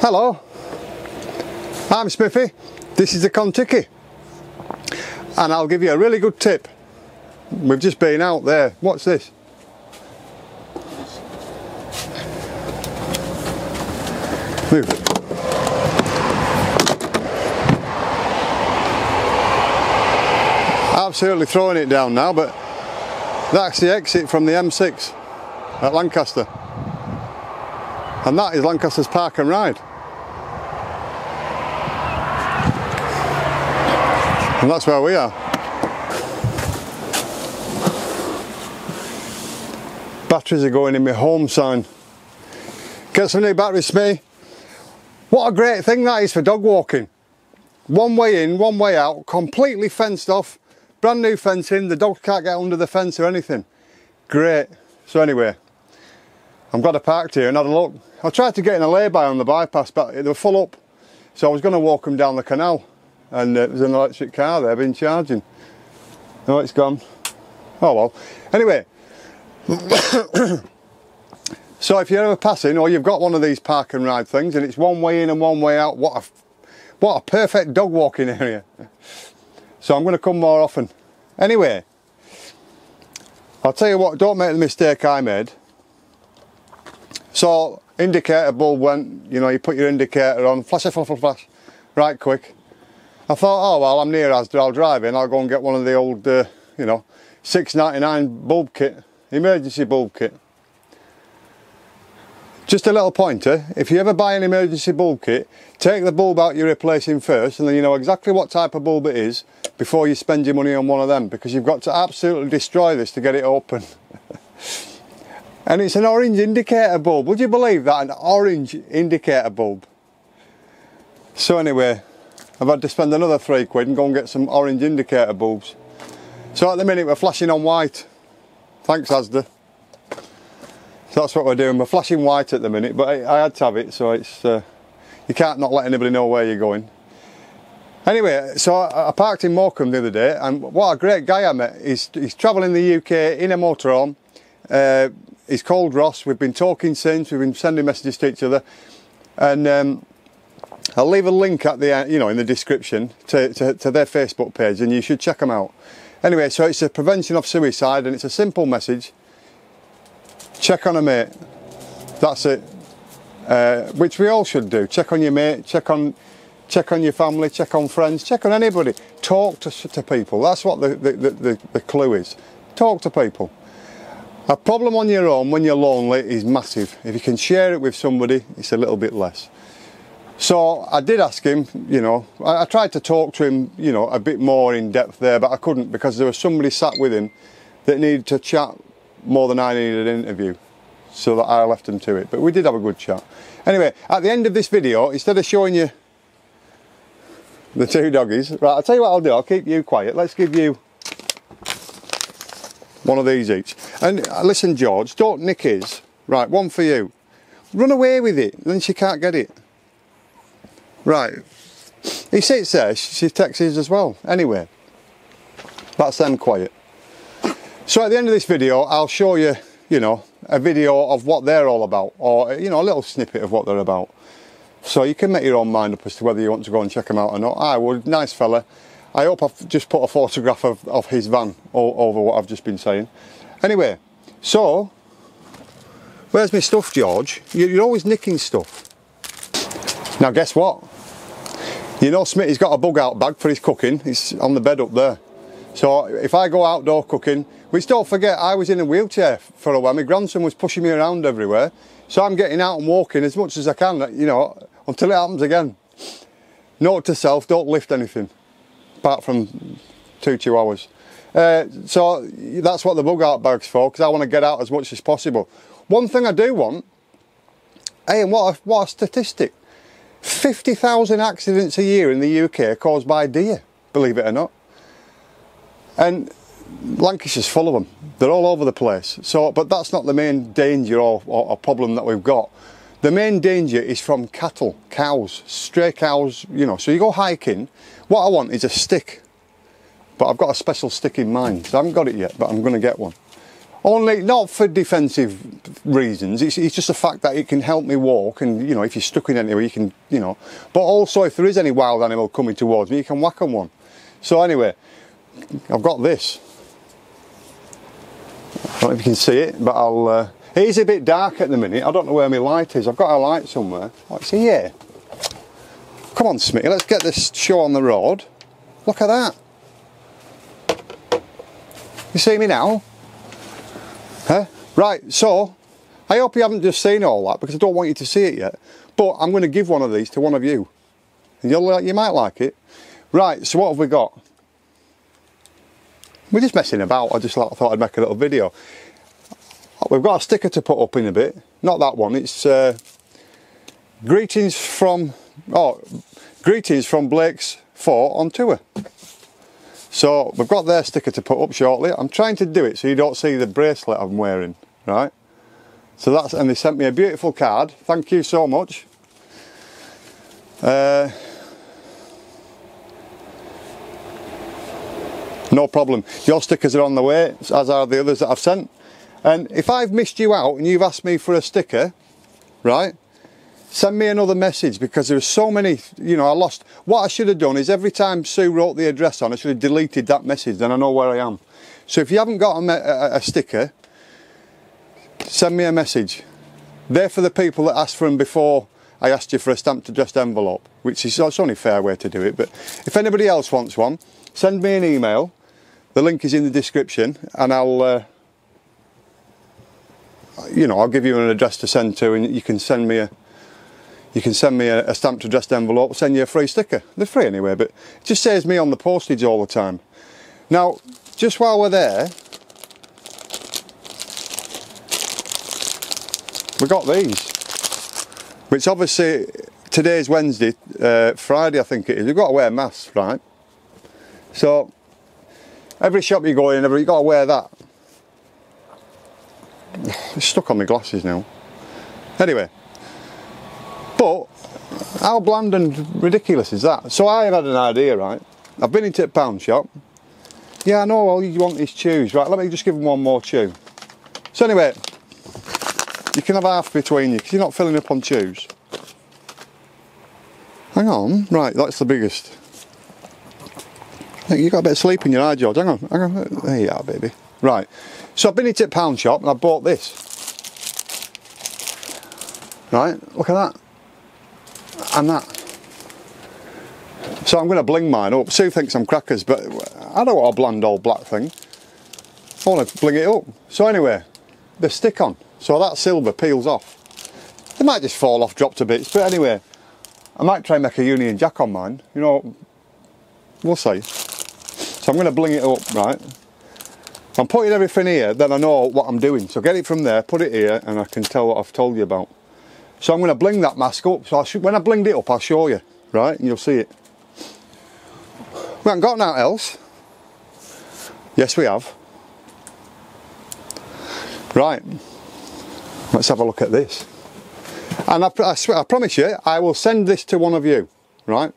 Hello, I'm Smithy, this is the Kentucky, and I'll give you a really good tip. We've just been out there. What's this? Move it. Absolutely throwing it down now, but that's the exit from the M6 at Lancaster, and that is Lancaster's Park and Ride. And that's where we are. Batteries are going in my home sign. Get some new batteries, Smithy. What a great thing that is for dog walking. One way in, one way out, completely fenced off, brand new fencing, the dogs can't get under the fence or anything. Great. So anyway, I'm glad I parked here and had a look. I tried to get in a lay-by on the bypass, but they were full up. So I was going to walk them down the canal. And there's an electric car there, been charging. Oh, it's gone. Oh well. Anyway, so if you're ever passing, or you've got one of these park and ride things, and it's one way in and one way out, what a perfect dog walking area. So I'm going to come more often. Anyway, I'll tell you what, don't make the mistake I made. So indicator bulb went, you know, you put your indicator on, flash, flash, flash, flash, right quick. I thought, oh well, I'm near Asda, I'll drive in, I'll go and get one of the old, you know, £6.99 bulb kit, emergency bulb kit. Just a little pointer, if you ever buy an emergency bulb kit, take the bulb out you're replacing first, and then you know exactly what type of bulb it is before you spend your money on one of them, because you've got to absolutely destroy this to get it open. And it's an orange indicator bulb, would you believe that, an orange indicator bulb? So anyway, I've had to spend another £3 and go and get some orange indicator bulbs. So at the minute we're flashing on white. Thanks Asda. So that's what we're doing, we're flashing white at the minute, but I had to have it, so it's you can't not let anybody know where you're going. Anyway, so I parked in Morecambe the other day, and what a great guy I met. He's travelling the UK in a motorhome. He's called Ross, we've been talking since, we've been sending messages to each other, and I'll leave a link at the you know, in the description to their Facebook page, and you should check them out. Anyway, so it's a prevention of suicide, and it's a simple message. Check on a mate. That's it. Which we all should do. Check on your mate. Check on your family. Check on friends. Check on anybody. Talk to people. That's what the clue is. Talk to people. A problem on your own when you're lonely is massive. If you can share it with somebody, it's a little bit less. So I did ask him, you know, I tried to talk to him, you know, a bit more in depth there, but I couldn't, because there was somebody sat with him that needed to chat more than I needed an interview, so that I left him to it. But we did have a good chat. Anyway, at the end of this video, instead of showing you the two doggies, right, I'll tell you what I'll do, I'll keep you quiet. Let's give you one of these each. And listen, George, don't nick his. Right, one for you. Run away with it, then she can't get it. Right, he sits there, she texts his as well. Anyway, that's them quiet. So at the end of this video, I'll show you, you know, a video of what they're all about, or, you know, a little snippet of what they're about. So you can make your own mind up as to whether you want to go and check them out or not. I would, nice fella. I hope I've just put a photograph of his van over what I've just been saying. Anyway, so, where's my stuff, George? You're always nicking stuff. Now guess what? You know Smithy's got a bug out bag for his cooking. It's on the bed up there. So if I go outdoor cooking, which don't forget, I was in a wheelchair for a while. My grandson was pushing me around everywhere. So I'm getting out and walking as much as I can, you know, until it happens again. Note to self, don't lift anything, apart from 2 chihuahuas. So that's what the bug out bag's for, because I want to get out as much as possible. One thing I do want, hey, and what a statistic. 50,000 accidents a year in the UK are caused by deer, believe it or not. And Lancashire's full of them. They're all over the place. So, but that's not the main danger or problem that we've got. The main danger is from cattle, cows, stray cows, you know. So you go hiking, what I want is a stick. But I've got a special stick in mind. So I haven't got it yet, but I'm going to get one. Only not for defensive reasons, it's just the fact that it can help me walk, and you know, if you're stuck in anywhere you can, you know, but also if there is any wild animal coming towards me, you can whack on one. So anyway, I've got this. I don't know if you can see it, but it is a bit dark at the minute. I don't know where my light is. I've got a light somewhere. Oh, it's here. Come on, Smithy, let's get this show on the road. Look at that. You see me now? Huh? Right, so I hope you haven't just seen all that, because I don't want you to see it yet. But I'm going to give one of these to one of you. And you might like it. Right, so what have we got? We're just messing about. I thought I'd make a little video. We've got a sticker to put up in a bit. Not that one. It's greetings from Blake's Fort on tour. So we've got their sticker to put up shortly. I'm trying to do it so you don't see the bracelet I'm wearing, right? So that's, and they sent me a beautiful card. Thank you so much. No problem. Your stickers are on the way, as are the others that I've sent. And if I've missed you out and you've asked me for a sticker, right, send me another message, because there are so many, you know, I lost. What I should have done is every time Sue wrote the address on, I should have deleted that message, then I know where I am. So if you haven't got a sticker, send me a message. They're for the people that asked for them before I asked you for a stamped addressed envelope, which is, it's only a fair way to do it. But if anybody else wants one, send me an email. The link is in the description, and I'll you know, I'll give you an address to send to, and you can send me a stamped addressed envelope, send you a free sticker. They're free anyway, but it just saves me on the postage all the time. Now, just while we're there, we got these, which obviously today's Wednesday, Friday I think it is. You've got to wear masks, right? So every shop you go in, you've got to wear that. It's stuck on my glasses now. Anyway, but how bland and ridiculous is that? So I had an idea, right? I've been into a pound shop. Yeah, I know all you want is chews, right? Let me just give them one more chew. So anyway, you can have half between you, because you're not filling up on chews. Hang on, right, that's the biggest. You've got a bit of sleep in your eye, George. Hang on. There you are, baby. Right, so I've been into a pound shop and I bought this. Right, look at that. And that. So I'm going to bling mine up. Sue thinks I'm crackers, but I don't want a bland old black thing. I want to bling it up. So anyway, the stick on. So that silver peels off. They might just fall off, drop to bits, but anyway, I might try and make a Union Jack on mine. You know, we'll see. So I'm going to bling it up, right? I'm putting everything here, then I know what I'm doing. So get it from there, put it here, and I can tell what I've told you about. So I'm going to bling that mask up. So when I blinged it up, I'll show you, right? And you'll see it. We haven't got nothing else. Yes, we have. Right. Let's have a look at this. And I swear, I promise you, I will send this to one of you, right?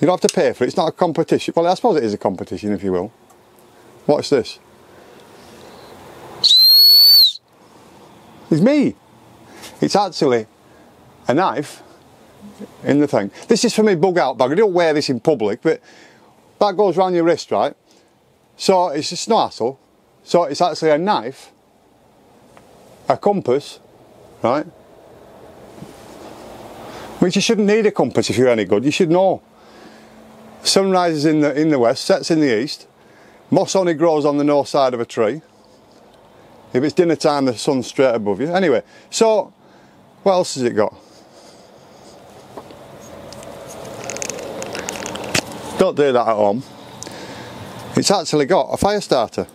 You don't have to pay for it. It's not a competition. Well, I suppose it is a competition, if you will. What's this? It's me. It's actually a knife in the thing. This is for me bug out bag. I don't wear this in public, but that goes around your wrist, right? So it's just no hassle. So it's actually a knife, a compass, right? Which you shouldn't need a compass if you're any good. You should know. Sun rises in the west, sets in the east. Moss only grows on the north side of a tree. If it's dinner time, the sun's straight above you. Anyway, so what else has it got? Don't do that at home. It's actually got a fire starter,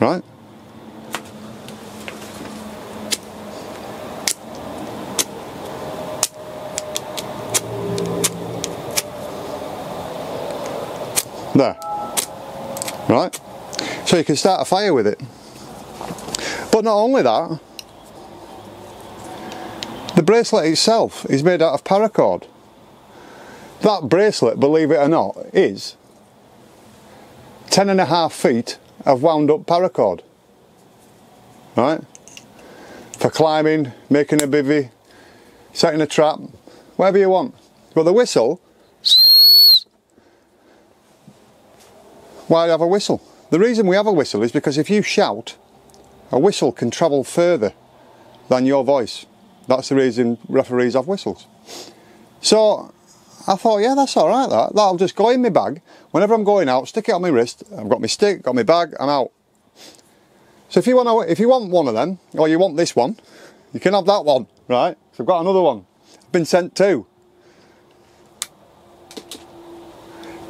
right? There. Right? So you can start a fire with it. But not only that, the bracelet itself is made out of paracord. That bracelet, believe it or not, is 10.5 feet of wound up paracord. right? For climbing, making a bivvy, setting a trap, whatever you want. But the whistle, why have a whistle? The reason we have a whistle is because if you shout, a whistle can travel further than your voice. That's the reason referees have whistles. So I thought, yeah, that's all right. That'll just go in my bag. Whenever I'm going out, stick it on my wrist. I've got my stick, got my bag, I'm out. So if you want one of them, or you want this one, you can have that one, right? So I've got another one. I've been sent two.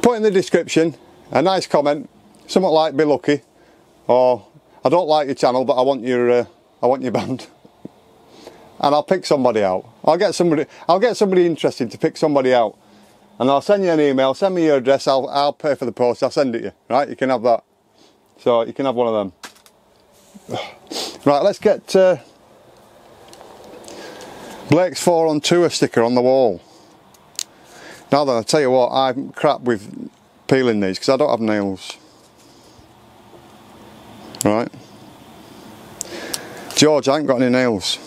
Put in the description a nice comment, something like "Be lucky," or "I don't like your channel, but I want your band," and I'll pick somebody out. I'll get somebody interested to pick somebody out, and I'll send you an email. Send me your address. I'll pay for the post. I'll send it you. Right? You can have that. So you can have one of them. Right, let's get Blake's 4 on tour sticker on the wall. Now then, I'll tell you what, I'm crap with peeling these because I don't have nails. Right. George, I ain't got any nails.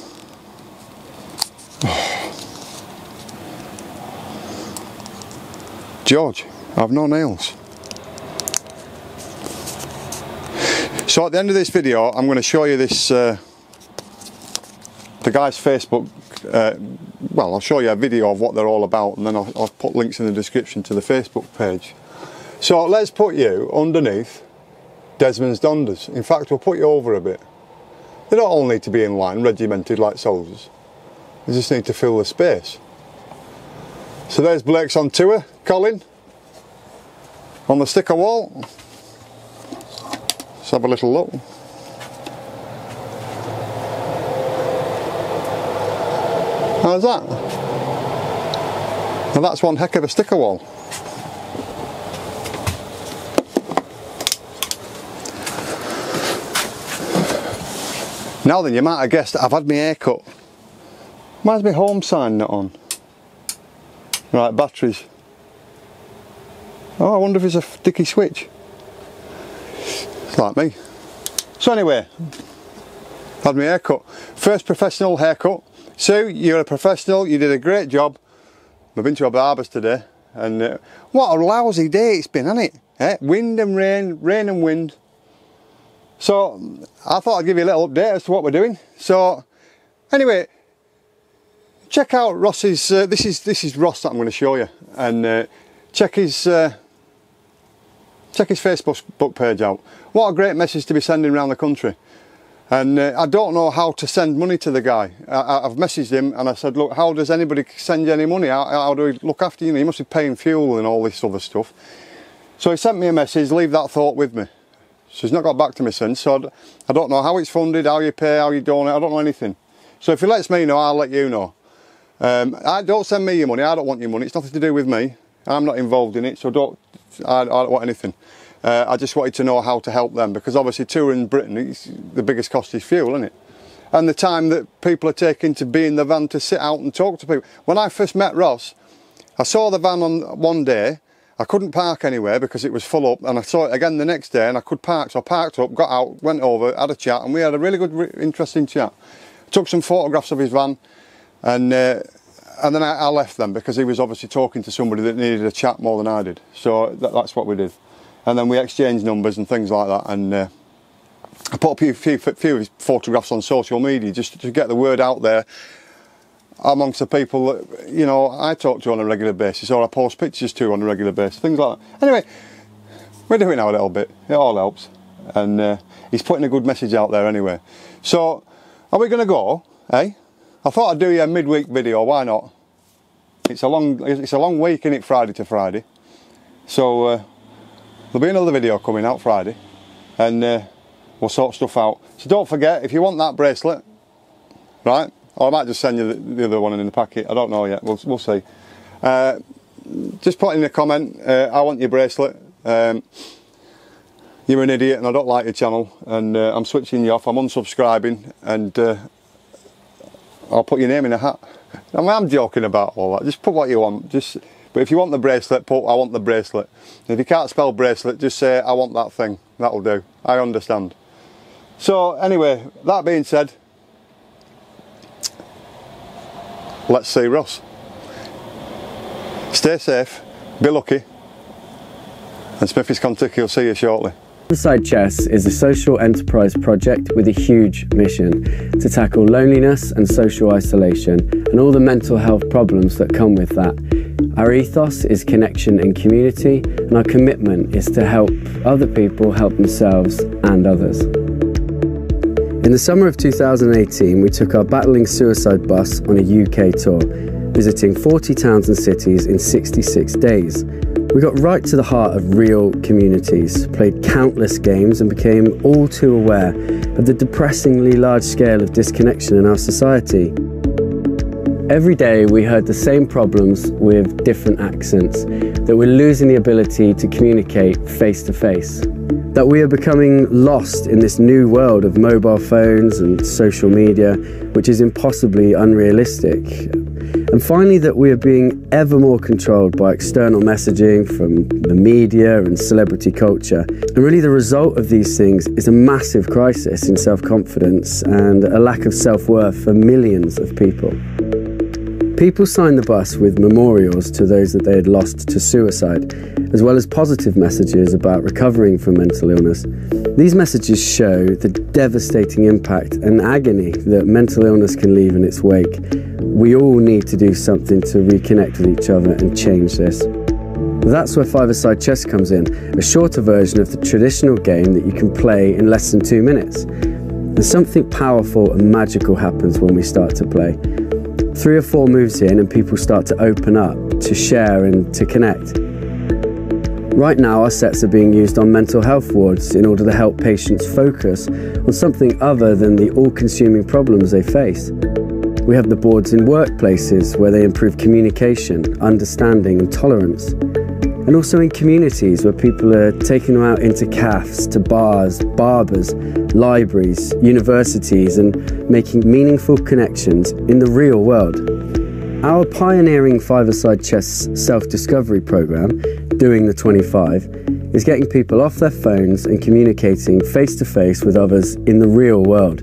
George, I have no nails. So at the end of this video, I'm going to show you this, the guy's Facebook, well, I'll show you a video of what they're all about, and then I'll put links in the description to the Facebook page. So let's put you underneath Desmond's Donders. In fact, we'll put you over a bit. They don't all need to be in line, regimented like soldiers. They just need to fill the space. So there's Blake's on tour, Colin, on the sticker wall. Let's have a little look. How's that? Well, that's one heck of a sticker wall. Now then, you might have guessed I've had my hair cut. Why's my home sign not on? Right, batteries. Oh, I wonder if it's a sticky switch. It's like me. So anyway, had my haircut. First professional haircut. Sue, you're a professional, you did a great job. We've been to a barber's today, and what a lousy day it's been, hasn't it? Wind and rain, rain and wind. So I thought I'd give you a little update as to what we're doing. So anyway, check out Ross's, this is Ross that I'm going to show you, and check his Facebook page out. What a great message to be sending around the country. And I don't know how to send money to the guy. I've messaged him and I said, look, how does anybody send you any money? How do we look after you? He must be paying fuel and all this other stuff. So he sent me a message, leave that thought with me. So he's not got back to me since. So I don't know how it's funded, how you pay, how you donate, I don't know anything. So if he lets me know, I'll let you know. Don't send me your money, I don't want your money, it's nothing to do with me. I'm not involved in it, so I don't want anything. I just wanted to know how to help them, because obviously touring Britain, the biggest cost is fuel, isn't it? And the time that people are taking to be in the van to sit out and talk to people. When I first met Ross, I saw the van on one day, I couldn't park anywhere because it was full up, and I saw it again the next day and I could park, so I parked up, got out, went over, had a chat, and we had a really good, interesting chat. Took some photographs of his van, and then I left them because he was obviously talking to somebody that needed a chat more than I did. So that's what we did. And then we exchanged numbers and things like that, and I put a few photographs on social media just to get the word out there amongst the people that, you know, I talk to on a regular basis, or I post pictures to on a regular basis, things like that. Anyway, we're doing now a little bit, it all helps, and he's putting a good message out there anyway. So, are we going to go, eh? I thought I'd do you a midweek video, why not? It's a long week, innit, Friday to Friday. So, there'll be another video coming out Friday, and we'll sort stuff out. So don't forget, if you want that bracelet, right, or I might just send you the other one in the packet, I don't know yet, we'll see. Just put in a comment, I want your bracelet, you're an idiot and I don't like your channel, and I'm switching you off, I'm unsubscribing, and I'll put your name in a hat. I mean, I'm joking about all that, just put what you want. But if you want the bracelet, put I want the bracelet. If you can't spell bracelet, just say I want that thing. That'll do. I understand. So anyway, that being said, let's see Ross. Stay safe, be lucky, and Smithy's Contact will see you shortly. 5-a-side chess is a social enterprise project with a huge mission to tackle loneliness and social isolation and all the mental health problems that come with that. Our ethos is connection and community, and our commitment is to help other people help themselves and others. In the summer of 2018, we took our Battling Suicide bus on a UK tour, visiting 40 towns and cities in 66 days. We got right to the heart of real communities, played countless games and became all too aware of the depressingly large scale of disconnection in our society. Every day we heard the same problems with different accents, that we're losing the ability to communicate face to face, that we are becoming lost in this new world of mobile phones and social media, which is impossibly unrealistic. And finally, that we are being ever more controlled by external messaging from the media and celebrity culture. And really the result of these things is a massive crisis in self-confidence and a lack of self-worth for millions of people. People signed the bus with memorials to those that they had lost to suicide, as well as positive messages about recovering from mental illness. These messages show the devastating impact and agony that mental illness can leave in its wake. We all need to do something to reconnect with each other and change this. That's where 5-a-side chess comes in, a shorter version of the traditional game that you can play in less than 2 minutes. And something powerful and magical happens when we start to play. 3 or 4 moves in and people start to open up, to share and to connect. Right now our sets are being used on mental health wards in order to help patients focus on something other than the all-consuming problems they face. We have the boards in workplaces where they improve communication, understanding and tolerance. And also in communities where people are taking them out into cafes, to bars, barbers, libraries, universities and making meaningful connections in the real world. Our pioneering 5-a-side chess self-discovery program, Doing the 25, is getting people off their phones and communicating face-to-face with others in the real world.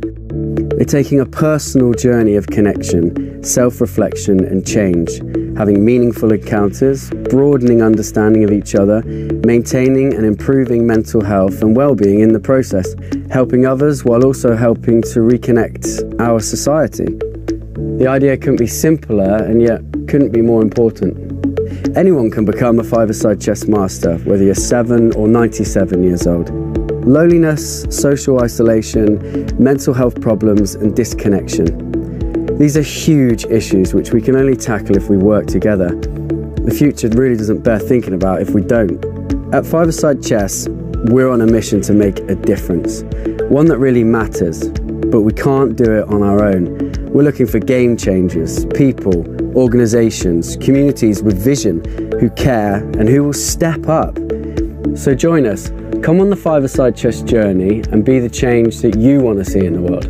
They're taking a personal journey of connection, self-reflection and change, having meaningful encounters, broadening understanding of each other, maintaining and improving mental health and well-being in the process, helping others while also helping to reconnect our society. The idea couldn't be simpler and yet couldn't be more important. Anyone can become a 5-a-side chess master, whether you're 7 or 97 years old. Loneliness, social isolation, mental health problems and disconnection. These are huge issues which we can only tackle if we work together. The future really doesn't bear thinking about if we don't. At 5-a-side chess, we're on a mission to make a difference, one that really matters, but we can't do it on our own. We're looking for game changers, people, organisations, communities with vision, who care and who will step up. So join us, come on the 5-a-side chess journey and be the change that you want to see in the world.